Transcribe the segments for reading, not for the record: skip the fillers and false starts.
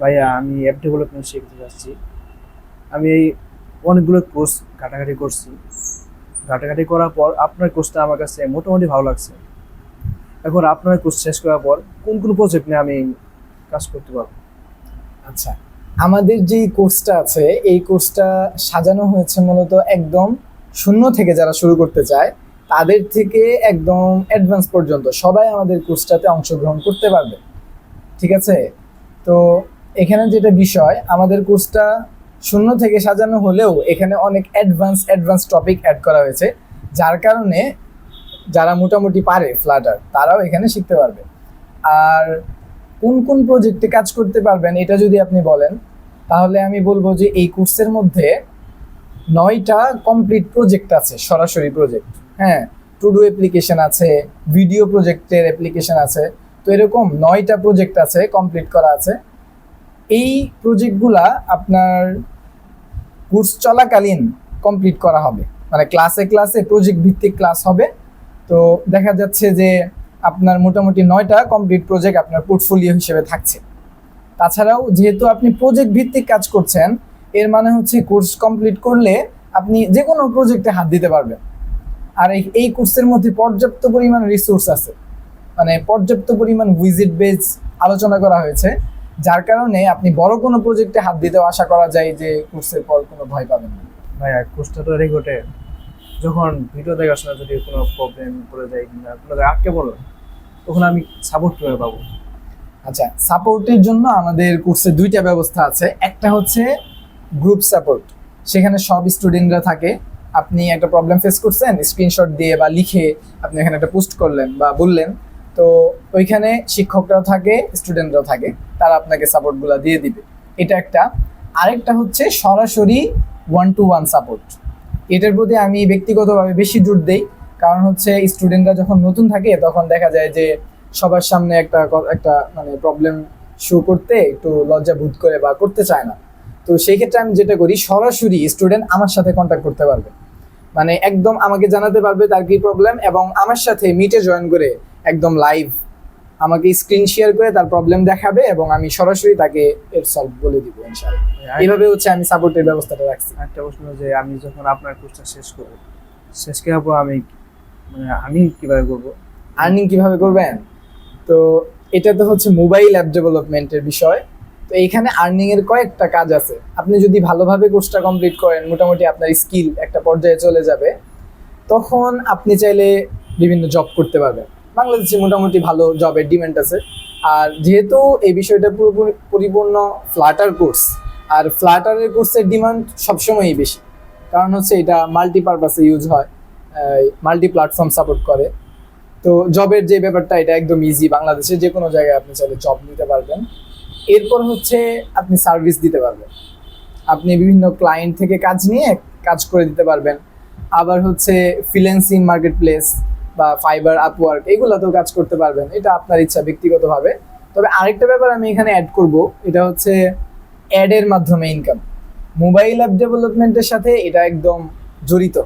ভাইয়া আমি app development শিখতে যাচ্ছি। আমি এই অনেকগুলো কোর্স ঘাটাঘাটি করছি। ঘাটাঘাটি করার পর আপনার কোর্সটা আমার কাছে মোটামুটি ভালো লাগছে। এখন আপনার কোর্স শেষ করার পর কোন কোন প্রজেক্ট নিয়ে আমি কাজ করতে পারবো? আচ্ছা, আমাদের যে কোর্সটা আছে এই কোর্সটা সাজানো হয়েছে মূলত একদম শূন্য থেকে যারা শুরু করতে চায় তাদের থেকে একদম অ্যাডভান্স পর্যন্ত সবাই আমাদের কোর্সটাতে অংশগ্রহণ করতে পারবে। ঠিক আছে? তো এখানে যেটা বিষয়, আমাদের কোর্সটা শূন্য থেকে সাজানো হলেও এখানে অনেক অ্যাডভান্স অ্যাডভান্স টপিক অ্যাড করা হয়েছে, যার কারণে যারা মোটামুটি পারে ফ্লাটার তারাও এখানে শিখতে পারবে। আর কোন কোন প্রজেক্টে কাজ করতে পারবেন এটা যদি আপনি বলেন, তাহলে আমি বলবো যে এই কোর্সের মধ্যে 9টা কমপ্লিট প্রজেক্ট আছে, সরাসরি প্রজেক্ট। হ্যাঁ, টু ডু অ্যাপ্লিকেশন আছে, ভিডিও প্রজেক্টের অ্যাপ্লিকেশন আছে। তো এরকম 9টা প্রজেক্ট আছে, কমপ্লিট করা আছে। এই প্রজেক্টগুলা আপনার কোর্স চলাকালীন কমপ্লিট করা হবে, মানে ক্লাসে ক্লাসে প্রজেক্ট ভিত্তিক ক্লাস হবে। তো দেখা যাচ্ছে যে আপনার মোটামুটি 9টা কমপ্লিট প্রজেক্ট আপনার পোর্টফোলিও হিসেবে থাকছে। তাছাড়াও যেহেতু আপনি প্রজেক্ট ভিত্তিক কাজ করছেন, এর মানে হচ্ছে কোর্স কমপ্লিট করলে আপনি যে কোনো প্রজেক্টে হাত দিতে পারবেন। আর এই কোর্সের মধ্যে পর্যাপ্ত পরিমাণ রিসোর্স আছে, মানে পর্যাপ্ত পরিমাণ উইজিট বেজ আলোচনা করা হয়েছে, যার কারণে আপনি বড় কোনো প্রজেক্টে হাত দিতেও আশা করা যায় যে কোর্সের পর কোনো ভয় পাবেন না। ভাইয়া কোর্সটা তো রেকর্ডে, যখন ভিডিও দেখার সময় যদি কোনো প্রবলেম পড়ে যায় কিংবা কোনো জায়গায় আটকে পড়লো, তখন আমি সাপোর্ট কিভাবে পাবো? আচ্ছা, সাপোর্টের জন্য আমাদের কোর্সে 2টা ব্যবস্থা আছে। একটা হচ্ছে গ্রুপ সাপোর্ট, সেখানে সব স্টুডেন্টরা থাকে। আপনি একটা প্রবলেম ফেস করছেন, স্ক্রিনশট দিয়ে বা লিখে আপনি এখানে একটা পোস্ট করলেন বা বললেন, তো ওইখানে শিক্ষকরাও থাকে, স্টুডেন্টরাও থাকে, তারা আপনাকে সাপোর্টগুলো দিয়ে দিবে। এটা একটা। আরেকটা হচ্ছে সরাসরি 1-to-1 সাপোর্ট। এটার প্রতি আমি ব্যক্তিগতভাবে বেশি জোর দেই, কারণ হচ্ছে স্টুডেন্টরা যখন নতুন থাকে তখন দেখা যায় যে সবার সামনে একটা একটা মানে প্রবলেম শো করতে একটু লজ্জা বোধ করে বা করতে চায় না। তো সেই ক্ষেত্রে আমি যেটা করি, সরাসরি স্টুডেন্ট আমার সাথে কন্ট্যাক্ট করতে পারবে, মানে একদম আমাকে জানাতে পারবে তার কি প্রবলেম, এবং আমার সাথে মিটে জয়েন করে একদম লাইভ আমাকে স্ক্রিন শেয়ার করে তার প্রবলেম দেখাবে এবং আমি সরাসরি তাকে এর সলভ বলে দিব ইনশাআল্লাহ। এইভাবে হচ্ছে আমি সাপোর্টের ব্যবস্থাটা রাখছি। একটা প্রশ্ন, যে আমি যখন আপনার কোর্সটা শেষ করবো, শেষ করার পর আমি আমি কিভাবে করবো? আর্নিং কিভাবে করবেন? তো এটা তো হচ্ছে মোবাইল অ্যাপ ডেভেলপমেন্টের বিষয়। তো এইখানে আর্নিং এর কয়েকটা কাজ আছে। আপনি যদি ভালোভাবে কোর্সটা কমপ্লিট করেন, মোটামুটি আপনার স্কিল একটা পর্যায়ে চলে যাবে, তখন আপনি চাইলে বিভিন্ন জব করতে পারবেন। বাংলাদেশে মোটামুটি ভালো জবের ডিমান্ড আছে। আর যেহেতু এই বিষয়টা পুরোপুরি পরিপূর্ণ ফ্লাটার কোর্স, আর ফ্লাটারের কোর্সের ডিমান্ড সবসময়ই বেশি, কারণ হচ্ছে এটা মাল্টিপারপাসে ইউজ হয়, মাল্টি প্ল্যাটফর্ম সাপোর্ট করে। তো জবের যে ব্যাপারটা, এটা একদম ইজি, বাংলাদেশে যে কোনো জায়গায় আপনি চাইলে জব নিতে পারবেন। এরপর হচ্ছে আপনি সার্ভিস দিতে পারবেন, আপনি বিভিন্ন ক্লায়েন্ট থেকে কাজ নিয়ে কাজ করে দিতে পারবেন। আবার হচ্ছে ফ্রিল্যান্সিং মার্কেট প্লেস বা ফাইবার, আপওয়ার্ক, এগুলোতেও কাজ করতে পারবেন। এটা আপনার ইচ্ছা ব্যক্তিগতভাবে। তবে আরেকটা ব্যাপার আমি এখানে অ্যাড করব, এটা হচ্ছে অ্যাডের মাধ্যমে ইনকাম। মোবাইল অ্যাপ ডেভেলপমেন্টের সাথে এটা একদম জড়িত।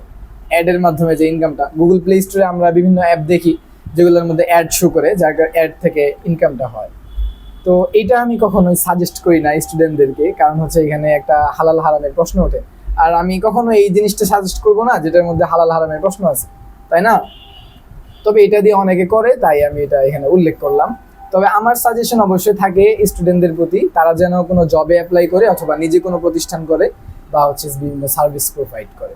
অ্যাডের মাধ্যমে যে ইনকামটা, গুগল প্লে স্টোরে আমরা বিভিন্ন অ্যাপ দেখি যেগুলোর মধ্যে অ্যাড শো করে, যার অ্যাড থেকে ইনকামটা হয়। তো এটা আমি কখনোই সাজেস্ট করি না স্টুডেন্টদেরকে, কারণ হচ্ছে এখানে একটা হালাল হারামের প্রশ্ন ওঠে। আর আমি কখনো এই জিনিসটা সাজেস্ট করব না যেটার মধ্যে হালাল হারামের প্রশ্ন আছে, তাই না? তবে এটা দিয়ে অনেকে করে, তাই আমি এটা এখানে উল্লেখ করলাম। তবে আমার সাজেশন অবশ্যই থাকে স্টুডেন্টদের প্রতি, তারা যেন কোনো জবে অ্যাপ্লাই করে অথবা নিজে কোনো প্রতিষ্ঠান করে বা হচ্ছে বিভিন্ন সার্ভিস প্রোভাইড করে।